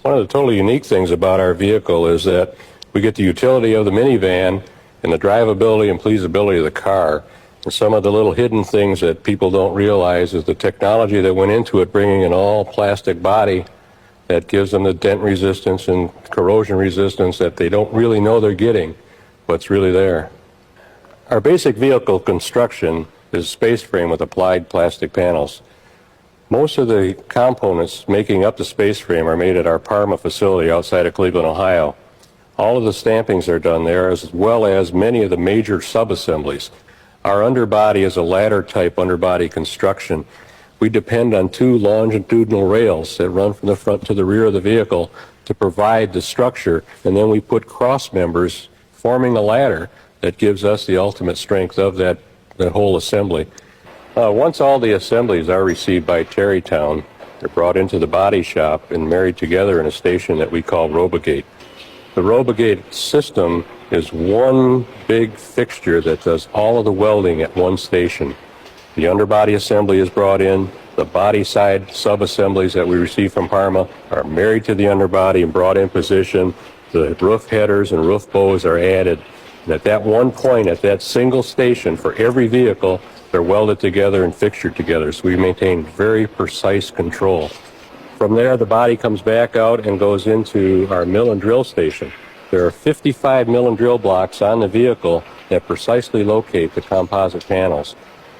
One of the totally unique things about our vehicle is that we get the utility of the minivan and the drivability and pleasability of the car. And some of the little hidden things that people don't realize is the technology that went into it, bringing an all-plastic body that gives them the dent resistance and corrosion resistance that they don't really know they're getting, what's really there. Our basic vehicle construction is a space frame with applied plastic panels. Most of the components making up the space frame are made at our Parma facility outside of Cleveland, Ohio. All of the stampings are done there, as well as many of the major sub-assemblies. Our underbody is a ladder-type underbody construction. We depend on two longitudinal rails that run from the front to the rear of the vehicle to provide the structure, and then we put cross members forming a ladder that gives us the ultimate strength of that whole assembly. Once all the assemblies are received by Terrytown, they're brought into the body shop and married together in a station that we call Robogate. The Robogate system is one big fixture that does all of the welding at one station. The underbody assembly is brought in. The body side sub-assemblies that we receive from Parma are married to the underbody and brought in position. The roof headers and roof bows are added. And at that one point, at that single station for every vehicle, they're welded together and fixtured together. So we maintain very precise control. From there, the body comes back out and goes into our mill and drill station. There are 55 mill and drill blocks on the vehicle that precisely locate the composite panels.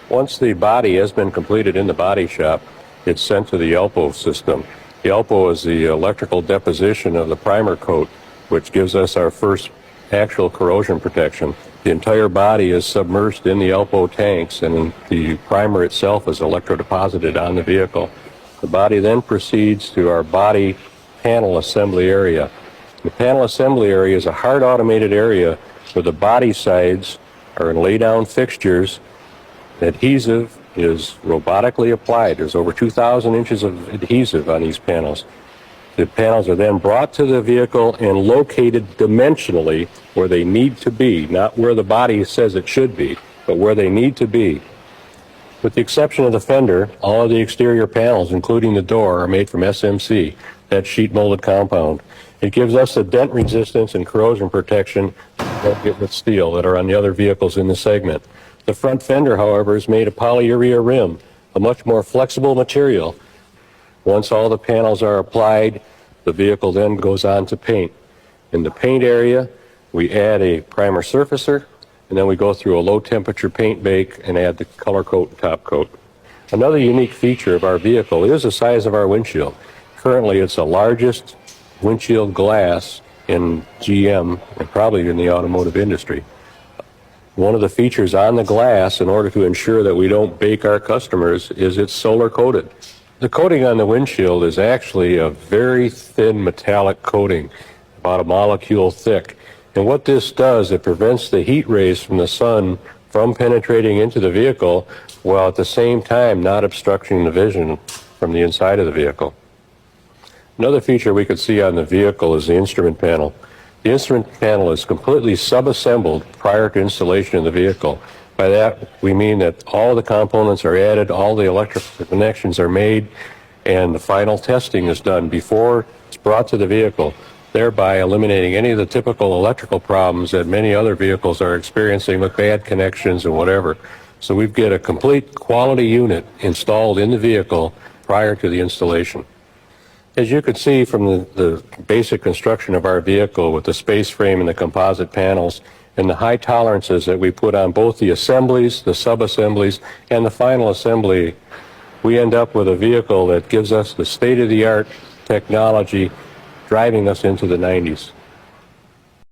Once the body has been completed in the body shop, it's sent to the ELPO system. The ELPO is the electrical deposition of the primer coat, which gives us our first actual corrosion protection. The entire body is submerged in the ELPO tanks, and the primer itself is electrodeposited on the vehicle. The body then proceeds to our body panel assembly area. The panel assembly area is a hard automated area where the body sides are in lay-down fixtures. Adhesive is robotically applied. There's over 2,000 inches of adhesive on these panels. The panels are then brought to the vehicle and located dimensionally where they need to be, not where the body says it should be, but where they need to be. With the exception of the fender, all of the exterior panels, including the door, are made from SMC, that sheet molded compound. It gives us the dent resistance and corrosion protection that we don't get with steel that are on the other vehicles in the segment. The front fender, however, is made of polyurea rim, a much more flexible material. Once all the panels are applied, the vehicle then goes on to paint. In the paint area, we add a primer surfacer, and then we go through a low temperature paint bake and add the color coat and top coat. Another unique feature of our vehicle is the size of our windshield. Currently, it's the largest windshield glass in GM and probably in the automotive industry. One of the features on the glass, in order to ensure that we don't bake our customers, is it's solar coated. The coating on the windshield is actually a very thin metallic coating, about a molecule thick. And what this does, it prevents the heat rays from the sun from penetrating into the vehicle, while at the same time not obstructing the vision from the inside of the vehicle. Another feature we could see on the vehicle is the instrument panel. The instrument panel is completely sub-assembled prior to installation in the vehicle. By that, we mean that all the components are added, all the electrical connections are made, and the final testing is done before it's brought to the vehicle, thereby eliminating any of the typical electrical problems that many other vehicles are experiencing with bad connections and whatever. So we get a complete quality unit installed in the vehicle prior to the installation. As you can see from the basic construction of our vehicle with the space frame and the composite panels and the high tolerances that we put on both the assemblies, the sub-assemblies, and the final assembly, we end up with a vehicle that gives us the state-of-the-art technology driving us into the 90s.